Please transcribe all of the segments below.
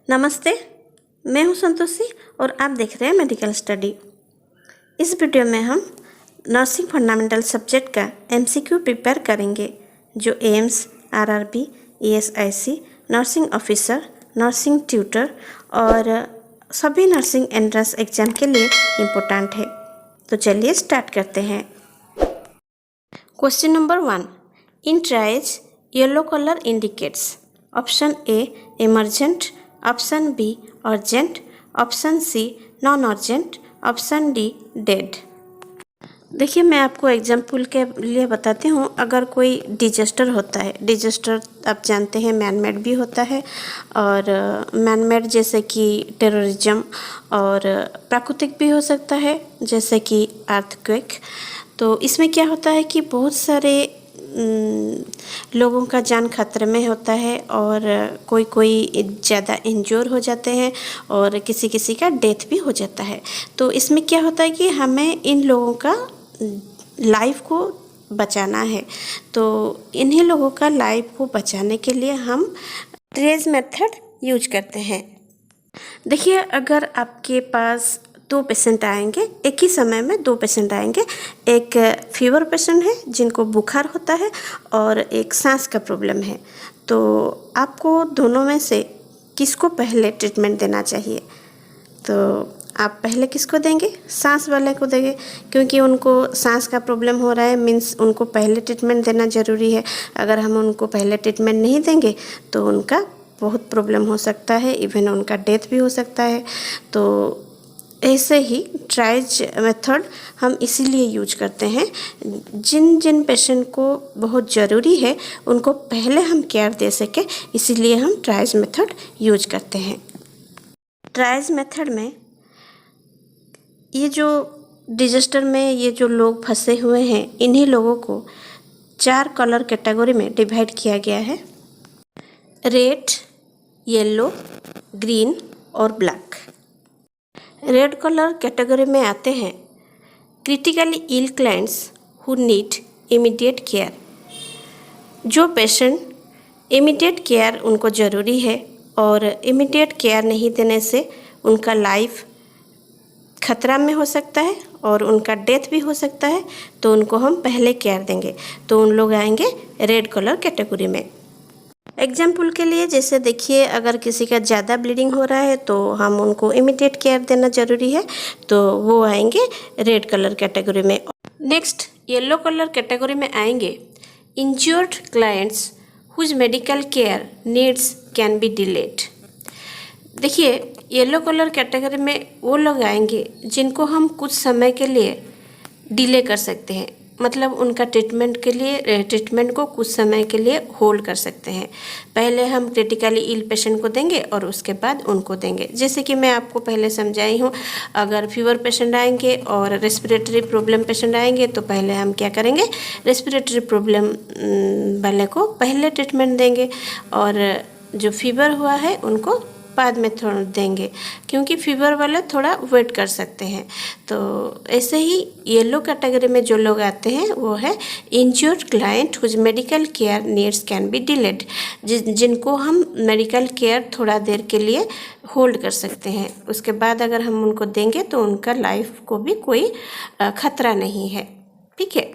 नमस्ते, मैं हूं संतोषी और आप देख रहे हैं मेडिकल स्टडी। इस वीडियो में हम नर्सिंग फंडामेंटल सब्जेक्ट का एमसीक्यू प्रिपेयर करेंगे जो AIIMS, RRB, ESIC, nursing officer, nursing tutor और सभी नर्सिंग एंट्रेंस एग्जाम के लिए इम्पोर्टेंट है। तो चलिए स्टार्ट करते हैं। Question number 1, in triage yellow colour indicates. Option A emergent, option B urgent, option C non urgent, option D dead. देखिए, मैं आपको एग्जाम्पल के लिए बताती हूँ। अगर कोई डिजास्टर होता है, डिजास्टर आप जानते हैं मैन-मेड भी होता है और मैन-मेड जैसे कि टेररिज्म, और प्राकृतिक भी हो सकता है जैसे कि अर्थक्वेक। तो इसमें क्या होता है कि बहुत सारे लोगों का जान खतरे में होता है और कोई ज़्यादा इंजोर हो जाते हैं और किसी किसी का डेथ भी हो जाता है। तो इसमें क्या होता है कि हमें इन लोगों का लाइफ को बचाना है। तो इन्हीं लोगों का लाइफ को बचाने के लिए हम ट्रेस मेथड यूज करते हैं। देखिए, अगर आपके पास 2 पेशेंट आएंगे, एक ही समय में 2 पेशेंट आएंगे। एक फीवर पेशेंट है जिनको बुखार होता है और एक सांस का प्रॉब्लम है। तो आपको दोनों में से किसको पहले ट्रीटमेंट देना चाहिए? तो आप पहले किसको देंगे? सांस वाले को देंगे, क्योंकि उनको सांस का प्रॉब्लम हो रहा है, मीन्स उनको पहले ट्रीटमेंट देना ज़रूरी है। अगर हम उनको पहले ट्रीटमेंट नहीं देंगे तो उनका बहुत प्रॉब्लम हो सकता है, इवन उनका डेथ भी हो सकता है। तो ऐसे ही ट्राइज मेथड हम इसीलिए यूज करते हैं, जिन जिन पेशेंट को बहुत ज़रूरी है उनको पहले हम केयर दे सके, इसीलिए हम ट्राइज मेथड यूज करते हैं। ट्राइज मेथड में ये जो डिजास्टर में ये जो लोग फंसे हुए हैं, इन्हीं लोगों को 4 कलर कैटेगरी में डिवाइड किया गया है: रेड, येलो, ग्रीन और ब्लैक। रेड कलर कैटेगरी में आते हैं critically ill clients who need immediate care. जो पेशेंट इमीडिएट केयर उनको ज़रूरी है और इमीडिएट केयर नहीं देने से उनका लाइफ खतरा में हो सकता है और उनका डेथ भी हो सकता है, तो उनको हम पहले केयर देंगे। तो उन लोग आएंगे रेड कलर कैटेगरी में। एग्जाम्पल के लिए जैसे देखिए, अगर किसी का ज़्यादा ब्लीडिंग हो रहा है तो हम उनको इमीडिएट केयर देना ज़रूरी है, तो वो आएंगे रेड कलर कैटेगरी में। नेक्स्ट येलो कलर कैटेगरी में आएंगे injured clients whose medical care needs can be delayed. देखिए, येलो कलर कैटेगरी में वो लोग आएंगे जिनको हम कुछ समय के लिए डिले कर सकते हैं, मतलब उनका ट्रीटमेंट को कुछ समय के लिए होल्ड कर सकते हैं। पहले हम क्रिटिकली इल पेशेंट को देंगे और उसके बाद उनको देंगे। जैसे कि मैं आपको पहले समझाई हूँ, अगर फीवर पेशेंट आएंगे और रेस्पिरेटरी प्रॉब्लम पेशेंट आएंगे तो पहले हम क्या करेंगे, रेस्पिरेटरी प्रॉब्लम वाले को पहले ट्रीटमेंट देंगे और जो फीवर हुआ है उनको बाद में थोड़ा देंगे, क्योंकि फीवर वाले थोड़ा वेट कर सकते हैं। तो ऐसे ही येलो कैटेगरी में जो लोग आते हैं वो है injured client whose medical care needs can be delayed, जिनको हम मेडिकल केयर थोड़ा देर के लिए होल्ड कर सकते हैं। उसके बाद अगर हम उनको देंगे तो उनका लाइफ को भी कोई खतरा नहीं है। ठीक है।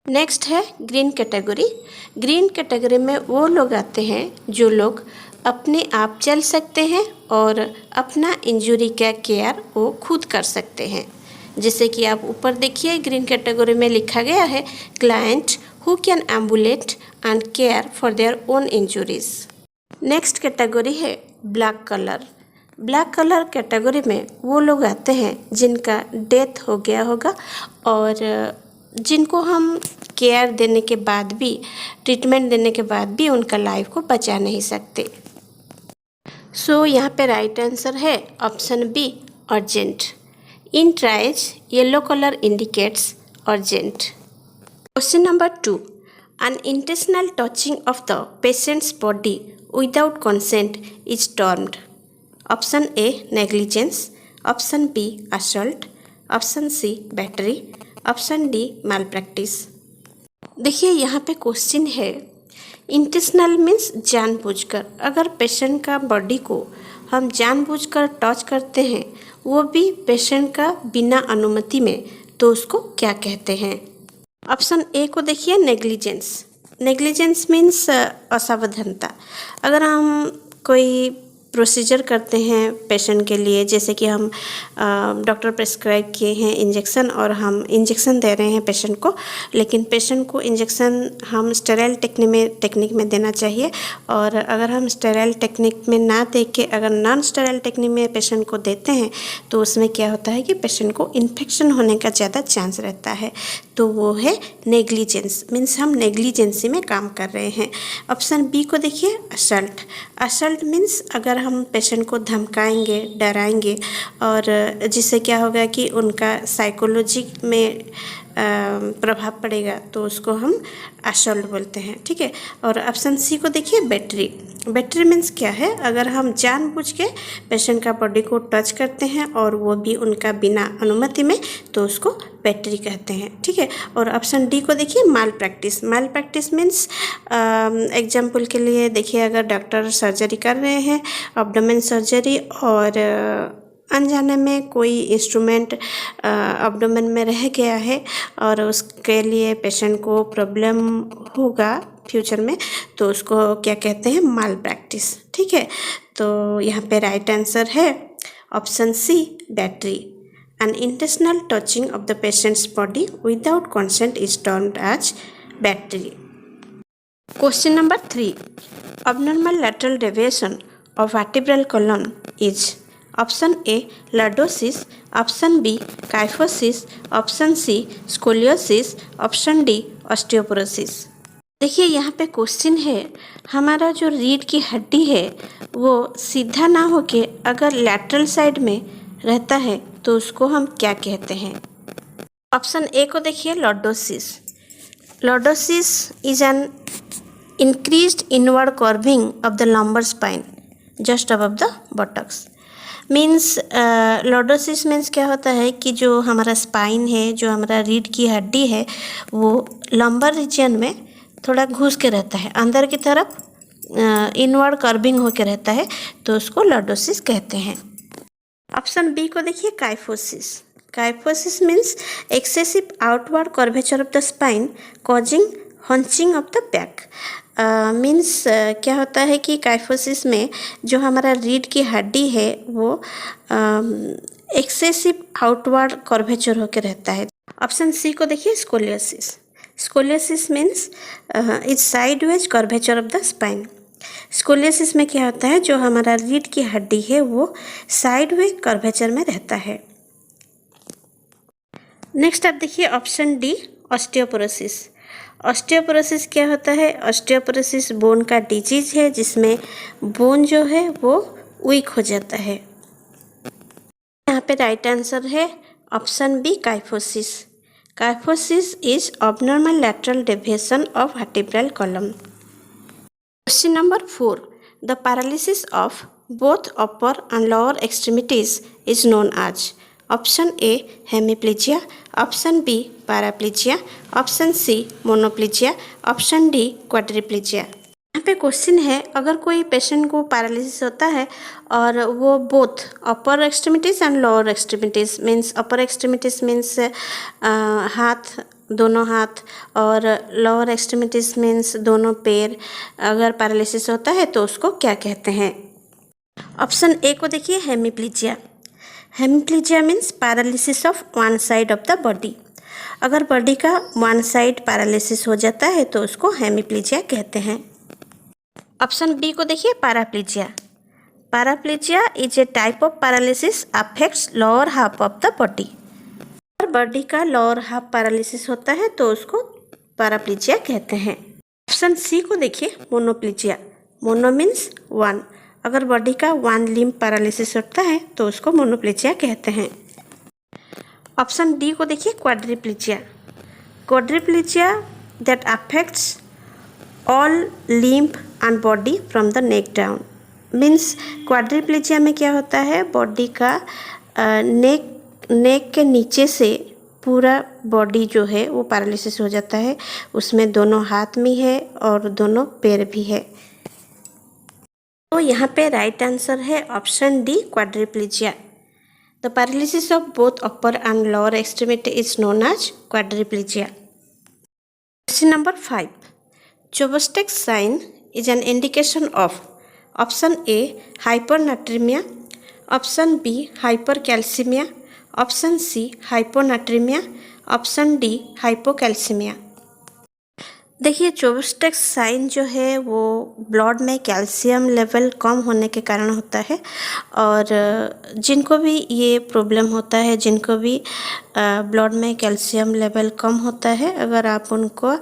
नेक्स्ट है ग्रीन कैटेगरी। ग्रीन कैटेगरी में वो लोग आते हैं जो लोग अपने आप चल सकते हैं और अपना इंजरी का केयर वो खुद कर सकते हैं। जैसे कि आप ऊपर देखिए, ग्रीन कैटेगरी में लिखा गया है client who can ambulate and care for their own injuries. Next category है black colour. Black colour category में वो लोग आते हैं जिनका डेथ हो गया होगा और जिनको हम केयर देने के बाद भी, ट्रीटमेंट देने के बाद भी उनका लाइफ को बचा नहीं सकते। सो यहाँ पे राइट आंसर है option B urgent. In triage yellow colour indicates urgent. Question number 2, an intentional touching of the patient's body without consent is termed. Option A negligence, option B assault, option C battery, option D malpractice। देखिए, यहाँ पे question है intentional means जानबूझकर। अगर patient का body को हम जानबूझकर टच करते हैं, वो भी पेशेंट का बिना अनुमति में, तो उसको क्या कहते हैं? ऑप्शन ए को देखिए, नेग्लिजेंस। Negligence means असावधानता। अगर हम कोई प्रोसीजर करते हैं पेशेंट के लिए, जैसे कि हम डॉक्टर प्रिस्क्राइब किए हैं इंजेक्शन और हम इंजेक्शन दे रहे हैं पेशेंट को, लेकिन पेशेंट को इंजेक्शन हम स्टेराइल टेक्निक में देना चाहिए। और अगर हम स्टेराइल टेक्निक में ना दे के अगर नॉन स्टेराइल टेक्निक में पेशेंट को देते हैं, तो उसमें क्या होता है कि पेशेंट को इन्फेक्शन होने का ज़्यादा चांस रहता है। तो वो है नेग्लिजेंस, मीन्स हम नेग्लिजेंसी में काम कर रहे हैं। ऑप्शन बी को देखिए, असल्ट। असल्ट मीन्स अगर हम पेशेंट को धमकाएंगे, डराएंगे, और जिससे क्या होगा कि उनका साइकोलॉजी में प्रभाव पड़ेगा, तो उसको हम असल्ट बोलते हैं, ठीक है। और ऑप्शन सी को देखिए, बैटरी। बैटरी मीन्स क्या है? अगर हम जानबूझ के पेशेंट का बॉडी को टच करते हैं और वो भी उनका बिना अनुमति में, तो उसको बैटरी कहते हैं, ठीक है। और ऑप्शन डी को देखिए, माल प्रैक्टिस। माल प्रैक्टिस मीन्स एग्जाम्पल के लिए देखिए, अगर डॉक्टर सर्जरी कर रहे हैं, एब्डोमेन सर्जरी, और अनजाने में कोई इंस्ट्रूमेंट एब्डोमेन में रह गया है और उसके लिए पेशेंट को प्रॉब्लम होगा फ्यूचर में, तो उसको क्या कहते हैं? माल प्रैक्टिस, ठीक है। तो यहाँ पे राइट आंसर है option C, battery. An intentional touching of the patient's body without consent is termed as battery. Question number 3. Abnormal lateral deviation of vertebral column is option A, lordosis, option B, kyphosis, option C, scoliosis, option D, osteoporosis. देखिए यहाँ पे question है, हमारा जो रीढ़ की हड्डी है वो सीधा ना होके अगर लैटरल साइड में रहता है, तो उसको हम क्या कहते हैं? ऑप्शन ए को देखिए, lordosis. Lordosis is an increased inward curving of the lumbar spine just above the buttocks. Means lordosis means क्या होता है कि जो हमारा स्पाइन है, जो हमारा रीढ़ की हड्डी है, वो लंबर रीजन में थोड़ा घुस के रहता है, अंदर की तरफ इनवर्ड कर्विंग होके रहता है, तो उसको लॉर्डोसिस कहते हैं। ऑप्शन बी को देखिए, kyphosis. Kyphosis means excessive outward curvature of the spine causing hunching of the back. Means क्या होता है कि काइफोसिस में जो हमारा रीढ़ की हड्डी है वो एक्सेसिव आउटवर्ड कर्वेचर होकर रहता है। ऑप्शन सी को देखिए, scoliosis. Scoliosis means is sideways curvature of the spine. Scoliosis में क्या होता है, जो हमारा रीढ़ की हड्डी है वो साइडवे कर्वेचर में रहता है। नेक्स्ट आप देखिए ऑप्शन डी, ऑस्टियोपोरोसिस। ऑस्टियोपोरोसिस क्या होता है? ऑस्टियोपोरोसिस बोन का डिजीज है जिसमें बोन जो है वो वीक हो जाता है। यहाँ पे राइट आंसर है option B, kyphosis. Kyphosis is abnormal lateral deviation of vertebral column. Question number 4. The paralysis of both upper and lower extremities is known as option A, hemiplegia, option B, paraplegia, option C, monoplegia, option D, quadriplegia. यहाँ पे question है, अगर कोई patient को paralysis होता है और वो both upper extremities and lower extremities means upper extremities means हाथ, दोनों हाथ, और लोअर एक्सट्रीमिटीज़ मीन्स दोनों पैर, अगर पैरालिसिस होता है तो उसको क्या कहते हैं? ऑप्शन ए को देखिए, hemiplegia. Hemiplegia means paralysis of one side of the body. अगर बॉडी का वन साइड पैरालिसिस हो जाता है तो उसको हेमिप्लीजिया कहते हैं। ऑप्शन बी को देखिए, paraplegia. Paraplegia is a type of paralysis affects lower half of the body. अगर बॉडी का लोअर हाफ पैरालिसिस होता है तो उसको पैराप्लीजिया कहते हैं। ऑप्शन सी को देखिए, मोनोप्लीजिया। Mono means one. अगर बॉडी का वन लिम्ब पैरालिसिस होता है तो उसको मोनोप्लीजिया कहते हैं। ऑप्शन डी को देखिए, quadriplegia. Quadriplegia that affects all limb and body from the neck down. Means quadriplegia में क्या होता है, बॉडी का नेक के नीचे से पूरा बॉडी जो है वो पैरालिसिस हो जाता है, उसमें दोनों हाथ में है और दोनों पैर भी है। तो यहाँ पे राइट आंसर है option d, quadriplegia. The paralysis of both upper and lower extremity is known as quadriplegia. Question number 5, Chvostek's sign is an indication of option A, hypernatremia, option B, hypercalcemia, option C, hyponatremia, option D, hypocalcemia। देखिए, चोबस्टेक्स sign जो है वो blood में calcium level कम होने के कारण होता है, और जिनको भी ये प्रॉब्लम होता है, जिनको भी ब्लड में कैल्शियम लेवल कम होता है, अगर आप उनको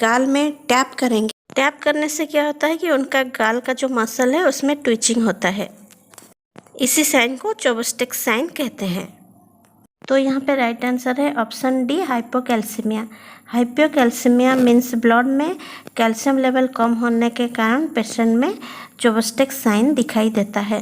गाल में टैप करेंगे, टैप करने से क्या होता है कि उनका गाल का जो मसल है उसमें ट्विचिंग होता है। इसी साइन को चोबस्टेक्स साइन कहते हैं। तो यहाँ पे राइट आंसर है option D, hypocalcaemia. Hypocalcaemia means blood में कैल्शियम लेवल कम होने के कारण पेशेंट में चोबस्टेक्स साइन दिखाई देता है।